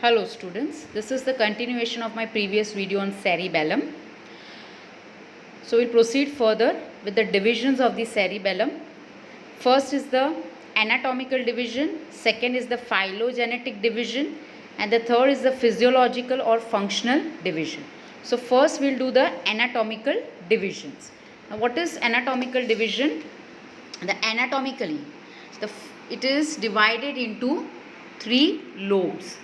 Hello students, this is the continuation of my previous video on cerebellum. So we'll proceed further with the divisions of the cerebellum. First is the anatomical division, second is the phylogenetic division, and the third is the physiological or functional division. So first we'll do the anatomical divisions. Now what is anatomical division? It is divided into three lobes.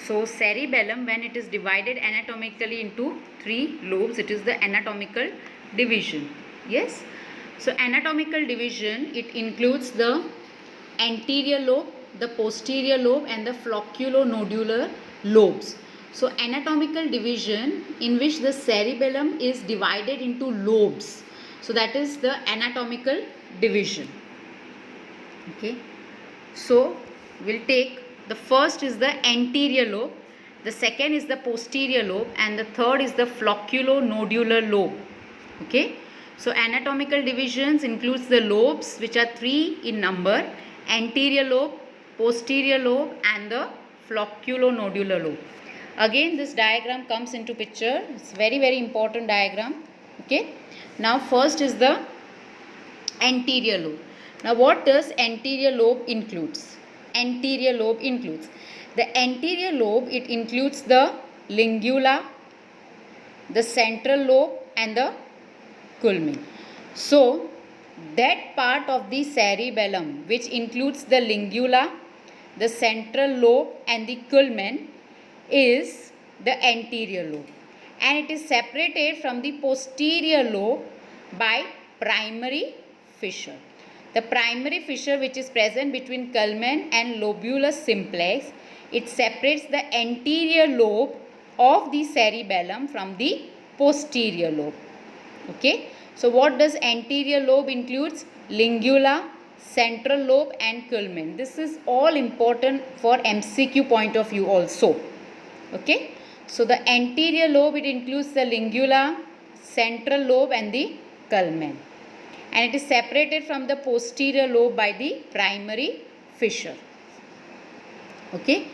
So cerebellum, when it is divided anatomically into three lobes, it is the anatomical division. Yes. So anatomical division, it includes the anterior lobe, the posterior lobe, and the flocculonodular lobes. So anatomical division in which the cerebellum is divided into lobes. So that is the anatomical division. Okay. So we'll take the first is the anterior lobe, the second is the posterior lobe, and the third is the flocculonodular lobe. Okay. So anatomical divisions includes the lobes, which are three in number: anterior lobe, posterior lobe, and the flocculonodular lobe. Again, this diagram comes into picture. It's very important diagram. Okay. Now first is the anterior lobe. Now what does anterior lobe includes? Anterior lobe includes the anterior lobe. It includes the lingula, the central lobe, and the culmen. So that part of the cerebellum which includes the lingula, the central lobe, and the culmen is the anterior lobe, and it is separated from the posterior lobe by primary fissure. The primary fissure which is present between culmen and lobulus simplex, it separates the anterior lobe of the cerebellum from the posterior lobe. Okay. So what does anterior lobe includes? Lingula, central lobe, and culmen. This is all important for MCQ point of view also. Okay. So the anterior lobe, it includes the lingula, central lobe, and the culmen, and it is separated from the posterior lobe by the primary fissure. Okay.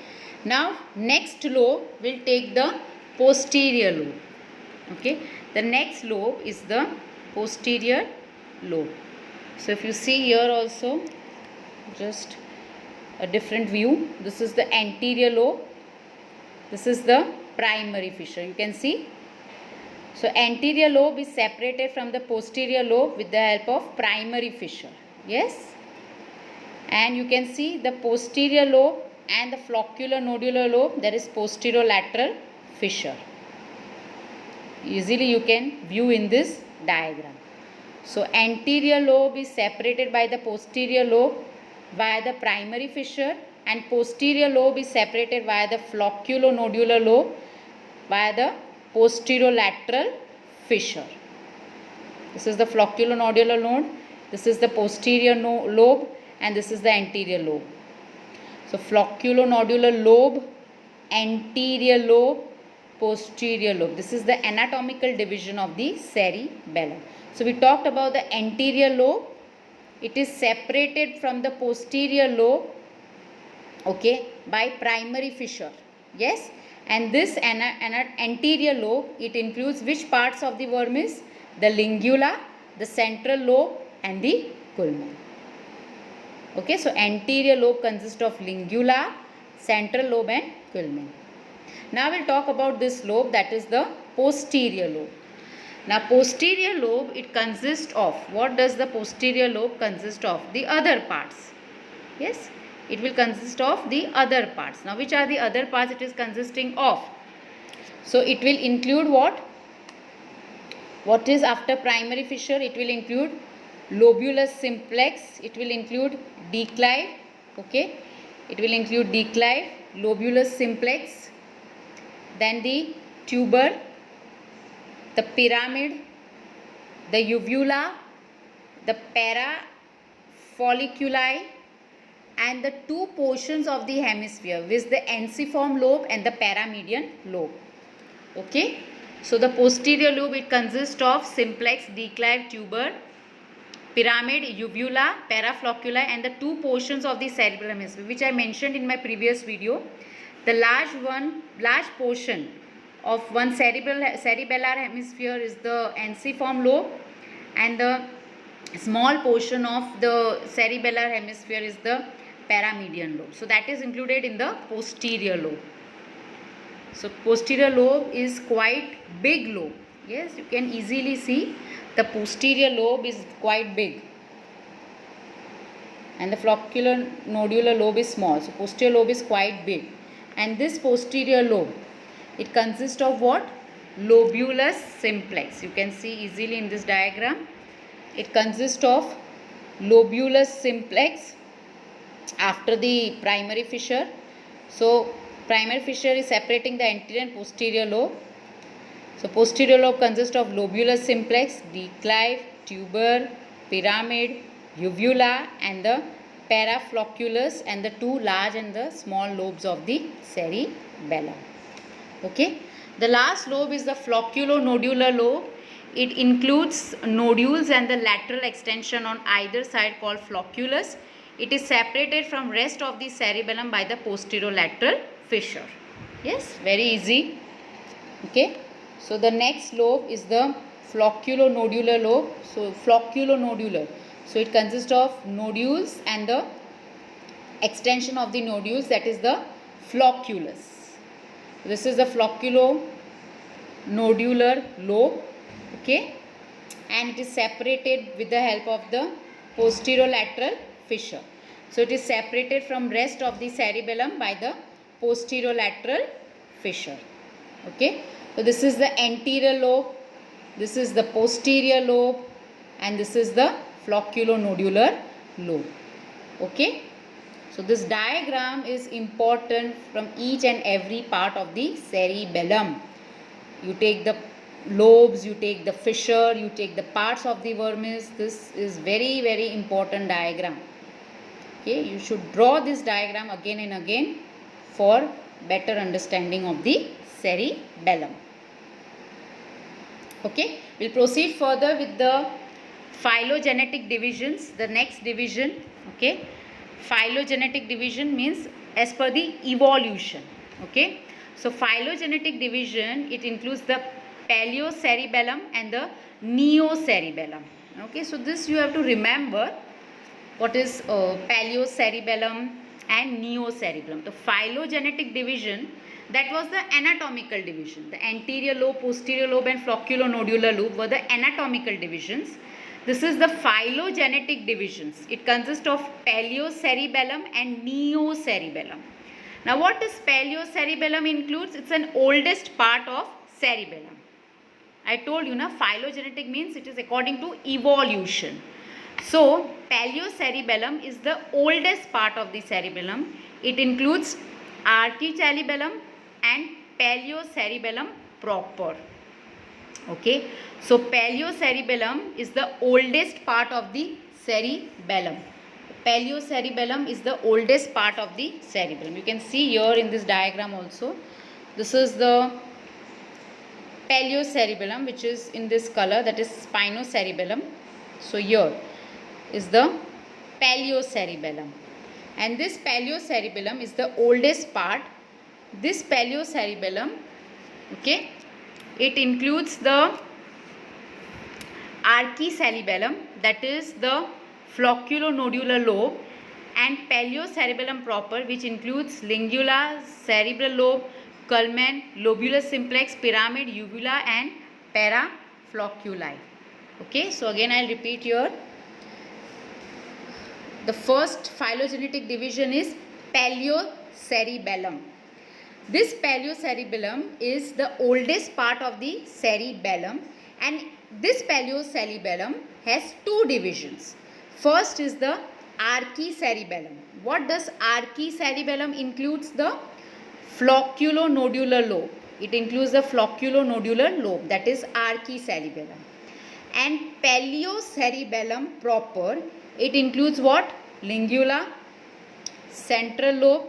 Now next lobe will take the posterior lobe. Okay. The next lobe is the posterior lobe. So if you see here also, just a different view. This is the anterior lobe. This is the primary fissure. You can see. So anterior lobe is separated from the posterior lobe with the help of primary fissure. Yes. And you can see the posterior lobe and the flocculonodular lobe, there is posterolateral fissure. Easily you can view in this diagram. So anterior lobe is separated by the posterior lobe via the primary fissure, and posterior lobe is separated via the flocculonodular lobe via the posterolateral fissure. This is the flocculonodular node, this is the posterior lobe, and this is the anterior lobe. So flocculonodular lobe, anterior lobe, posterior lobe. This is the anatomical division of the cerebellum. So we talked about the anterior lobe. It is separated from the posterior lobe, okay, by primary fissure. Yes. And this anterior lobe, it includes which parts of the vermis? The lingula, the central lobe, and the culmen. Okay, so anterior lobe consists of lingula, central lobe, and culmen. Now we'll talk about this lobe, that is the posterior lobe. Now posterior lobe, it consists of, what does the posterior lobe consist of? The other parts. Yes. It will consist of the other parts. Now which are the other parts it is consisting of? So it will include what? What is after primary fissure? It will include lobulus simplex. It will include declive. Okay. It will include declive, lobulus simplex, then the tuber, the pyramid, the uvula, the parafolliculi, and the two portions of the hemisphere, with the ensiform lobe and the paramedian lobe. Okay. So the posterior lobe, it consists of simplex, declive, tuber, pyramid, uvula, paraflocculi, and the two portions of the cerebral hemisphere, which I mentioned in my previous video. The large portion of one cerebellar hemisphere is the ensiform lobe, and the small portion of the cerebellar hemisphere is the paramedian lobe. So that is included in the posterior lobe. So posterior lobe is quite big lobe. Yes, you can easily see the posterior lobe is quite big, and the floccular nodular lobe is small. So posterior lobe is quite big, and this posterior lobe, it consists of what? Lobulus simplex. You can see easily in this diagram. It consists of lobulus simplex after the primary fissure. So primary fissure is separating the anterior and posterior lobe. So posterior lobe consists of lobulus simplex, declive, tuber, pyramid, uvula, and the paraflocculus, and the two large and the small lobes of the cerebellum. Okay. The last lobe is the flocculonodular lobe. It includes nodules and the lateral extension on either side called flocculus. It is separated from rest of the cerebellum by the posterolateral fissure. Yes, very easy. Okay. So the next lobe is the flocculonodular lobe. So flocculonodular. So it consists of nodules and the extension of the nodules, that is the flocculus. This is the flocculonodular lobe. Okay, and it is separated with the help of the posterolateral fissure. So it is separated from rest of the cerebellum by the posterolateral fissure. Okay, so this is the anterior lobe, this is the posterior lobe, and this is the flocculonodular lobe. Okay, so this diagram is important from each and every part of the cerebellum. You take the lobes, you take the fissure, you take the parts of the vermis. This is very, very important diagram. Okay, you should draw this diagram again and again for better understanding of the cerebellum. Okay, we'll proceed further with the phylogenetic divisions. The next division, okay, phylogenetic division means as per the evolution. Okay, so phylogenetic division, it includes the paleocerebellum and the neocerebellum. Okay, so this you have to remember what is paleocerebellum and neocerebellum. The phylogenetic division, that was the anatomical division. The anterior lobe, posterior lobe, and flocculonodular lobe were the anatomical divisions. This is the phylogenetic divisions. It consists of paleocerebellum and neocerebellum. Now what is paleocerebellum includes? It's an oldest part of cerebellum. I told you, phylogenetic means it is according to evolution. So paleocerebellum is the oldest part of the cerebellum. It includes archicerebellum and paleocerebellum proper. Okay, so paleocerebellum is the oldest part of the cerebellum. Paleocerebellum is the oldest part of the cerebellum. You can see here in this diagram also. This is the paleocerebellum, which is in this color, that is spinocerebellum. So here is the paleocerebellum, and this paleocerebellum is the oldest part. This paleocerebellum, okay, it includes the archicerebellum, that is the flocculonodular lobe, and paleocerebellum proper, which includes lingula, cerebral lobe, culmen, lobulus simplex, pyramid, uvula, and paraflocculi. Okay, so again I will repeat here. The first phylogenetic division is paleocerebellum. This paleocerebellum is the oldest part of the cerebellum, and this paleocerebellum has two divisions. First is the archicerebellum. What does archicerebellum includes? The flocculonodular lobe. It includes the flocculonodular lobe, that is archicerebellum. And paleocerebellum proper, it includes what? Lingula, central lobe,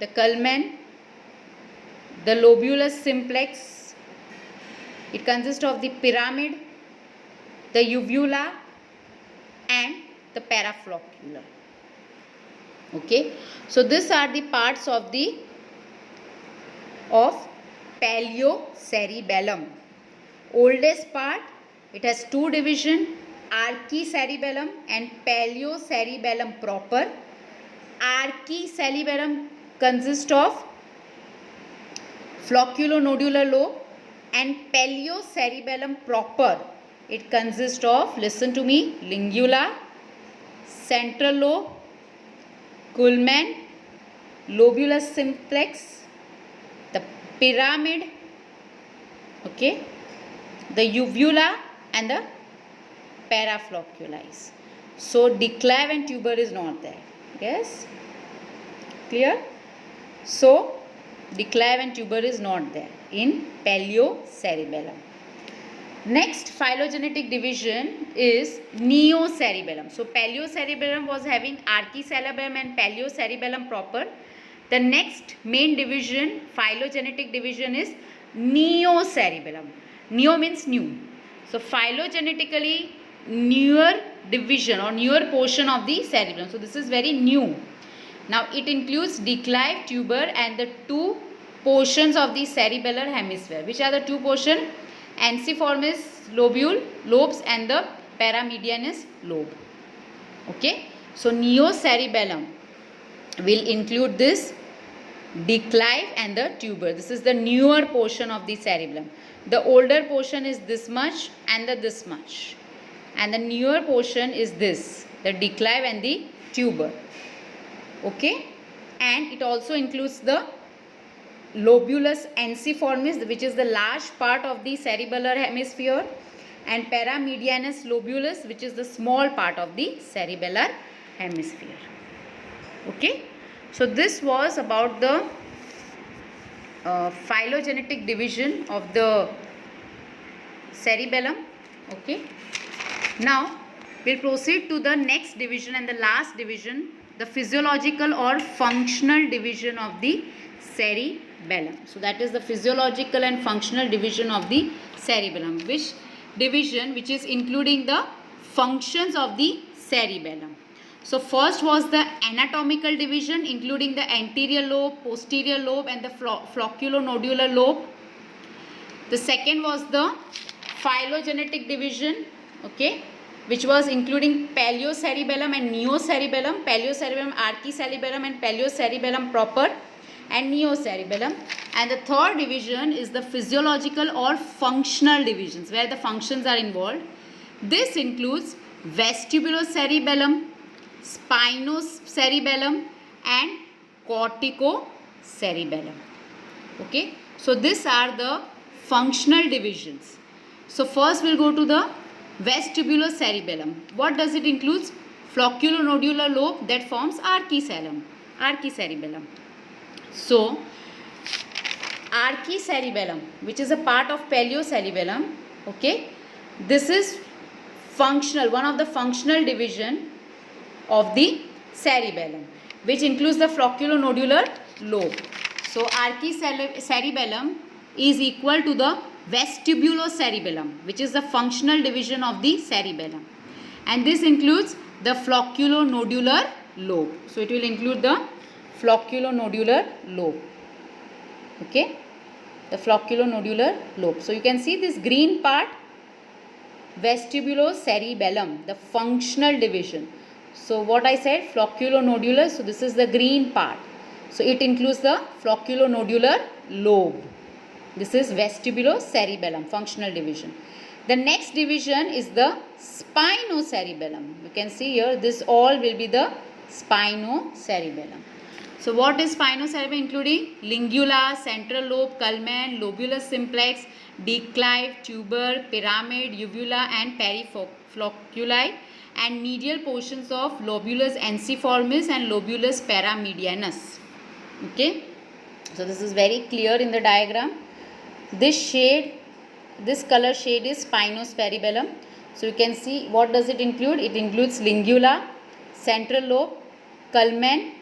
the culmen, the lobulus simplex. It consists of the pyramid, the uvula, and the parafloccular. Okay, so these are the parts of the of paliocerebellum. Oldest part, it has two division, archicerebellum and paliocerebellum proper. Archicerebellum consists of flocculonodular lobe, and paliocerebellum proper, it consists of, listen to me, lingula, central lobe, culmen, lobulus simplex, the pyramid, okay, the uvula and the paraflocculi. So declave and tuber is not there. Yes, clear? So declave and tuber is not there in paliocerebellum. Next phylogenetic division is neocerebellum. So paliocerebellum was having archicerebellum and paliocerebellum proper. The next main division, phylogenetic division, is neocerebellum. Neo means new. So phylogenetically newer division or newer portion of the cerebellum. So this is very new. Now it includes declave, tuber and the two portions of the cerebellar hemisphere. Which are the two portions? Ensiformis lobes and the paramedianus lobe. Okay. So neocerebellum will include this declave and the tuber. This is the newer portion of the cerebellum. The older portion is this much and this much. And the newer portion is this, the declave and the tuber. Okay. And it also includes the lobulus ensiformis, which is the large part of the cerebellar hemisphere, and paramedianus lobulus, which is the small part of the cerebellar hemisphere. Okay. So this was about the phylogenetic division of the cerebellum. Okay. Now we'll proceed to the next division and the last division, the physiological or functional division of the cerebellum. So that is the physiological and functional division of the cerebellum. Which division? Which is including the functions of the cerebellum. So first was the anatomical division, including the anterior lobe, posterior lobe and the flocculonodular lobe. The second was the phylogenetic division, okay, which was including paliocerebellum and neocerebellum, paliocerebellum, archicerebellum and paliocerebellum proper and neocerebellum. And the third division is the physiological or functional divisions, where the functions are involved. This includes vestibulocerebellum, spinocerebellum and corticocerebellum. Okay, so these are the functional divisions. So first we'll go to the vestibulocerebellum. What does it include? Flocculonodular lobe that forms archicerebellum. So archicerebellum, which is a part of paliocerebellum, okay, this is functional, one of the functional division of the cerebellum, which includes the flocculonodular lobe. So archicerebellum is equal to the vestibulocerebellum, which is the functional division of the cerebellum, and this includes the flocculonodular lobe. So it will include the flocculonodular lobe. Okay, the flocculonodular lobe. So you can see this green part, vestibulocerebellum, the functional division. So what I said, flocculonodular, so this is the green part. So it includes the flocculonodular lobe. This is vestibulocerebellum, functional division. The next division is the spinocerebellum. You can see here, this all will be the spinocerebellum. So what is spinocerebellum? Including lingula, central lobe, culmen, lobulus simplex, declave, tuber, pyramid, uvula and paraflocculi, and medial portions of lobulus ensiformis and lobulus paramedianus. Okay, so this is very clear in the diagram. This shade, this color shade is spinocerebellum. So you can see what does it include? It includes lingula, central lobe, culmen,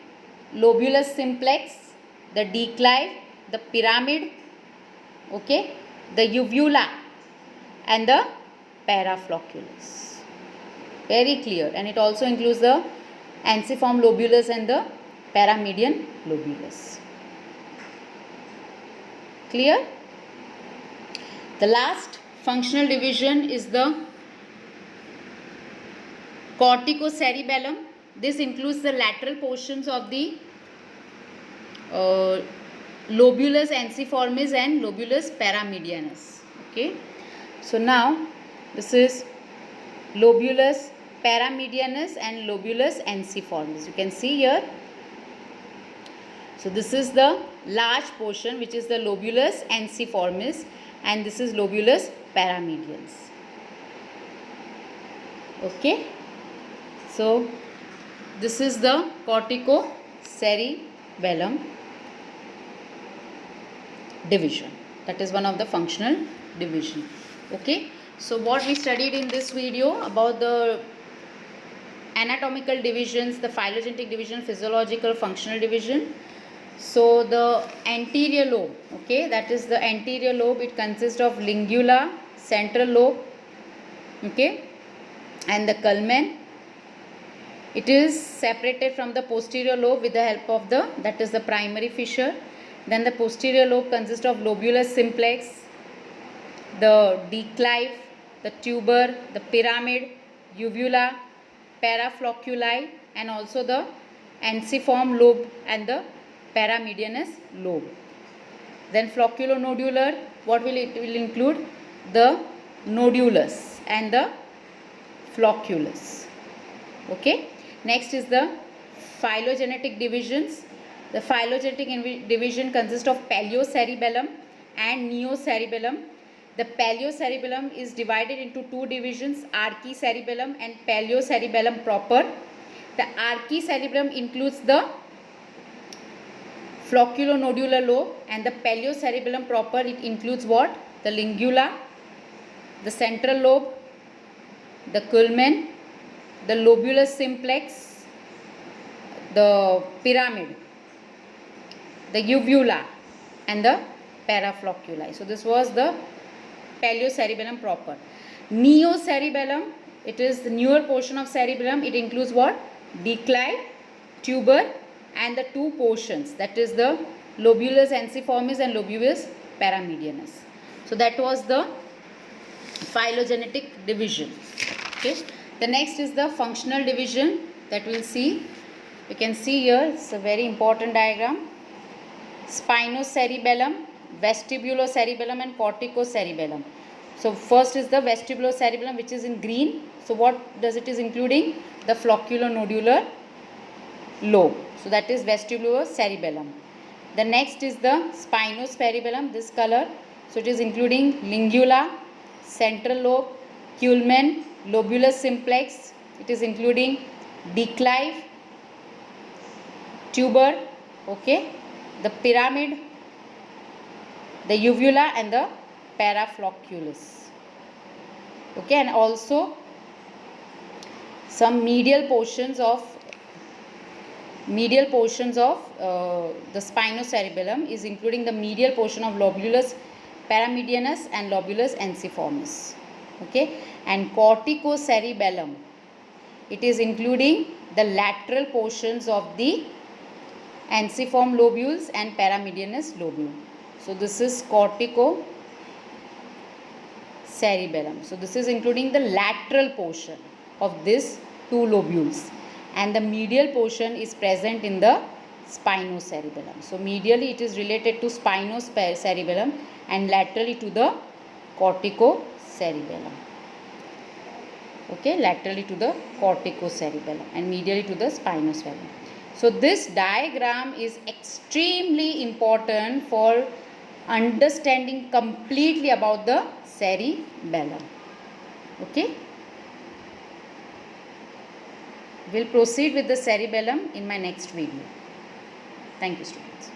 lobulus simplex, the declave, the pyramid, okay, the uvula and the paraflocculus. Very clear. And it also includes the ensiform lobulus and the paramedian lobulus. Clear? The last functional division is the corticocerebellum. This includes the lateral portions of the lobulus ensiformis and lobulus paramedianus. Okay. So now this is lobulus paramedianus and lobulus ensiformis. You can see here. So this is the large portion which is the lobulus ensiformis, and this is lobulus paramedians. Okay. So this is the corticocerebellum division. That is one of the functional division. Okay. So what we studied in this video about the anatomical divisions, the phylogenetic division, physiological, functional division. So the anterior lobe, okay, that is the anterior lobe. It consists of lingula, central lobe, okay, and the culmen. It is separated from the posterior lobe with the help of that is the primary fissure. Then the posterior lobe consists of lobulus simplex, the declive, the tuber, the pyramid, uvula, paraflocculi, and also the ensiform lobe and the paramedianus lobe. Then flocculonodular, what will it will include? The nodulus and the flocculus. Okay. Next is the phylogenetic divisions. The phylogenetic division consists of paleocerebellum and neocerebellum. The paleocerebellum is divided into two divisions, archicerebellum and paleocerebellum proper. The archicerebellum includes the flocculonodular lobe, and the paleocerebellum proper, it includes what? The lingula, the central lobe, the culmen, the lobulus simplex, the pyramid, the uvula, and the paraflocculi. So this was the paleocerebellum proper. Neocerebellum, it is the newer portion of cerebellum. It includes what? Declive, tuber, and the two portions, that is the lobulus ensiformis and lobulus paramedianus. So that was the phylogenetic division. Okay. The next is the functional division that we'll see. You can see here, it's a very important diagram. Spinocerebellum, vestibulocerebellum, and corticocerebellum. So first is the vestibulocerebellum, which is in green. So what does it is including? The flocculonodular lobe. So that is vestibulocerebellum. The next is the spinocerebellum, this color. So it is including lingula, central lobe, culmen, lobulus simplex. It is including declive, tuber, okay, the pyramid, the uvula, and the paraflocculus. Okay, and also some medial portions of the spinocerebellum is including the medial portion of lobulus paramedianus and lobulus ensiformis. Okay, and corticocerebellum, it is including the lateral portions of the ensiform lobules and paramedianus lobule. So this is corticocerebellum. So this is including the lateral portion of these two lobules, and the medial portion is present in the spinocerebellum. So medially it is related to spinocerebellum and laterally to the corticocerebellum. Okay, laterally to the corticocerebellum and medially to the spinocerebellum. So this diagram is extremely important for understanding completely about the cerebellum. Okay. We'll proceed with the cerebellum in my next video. Thank you, students.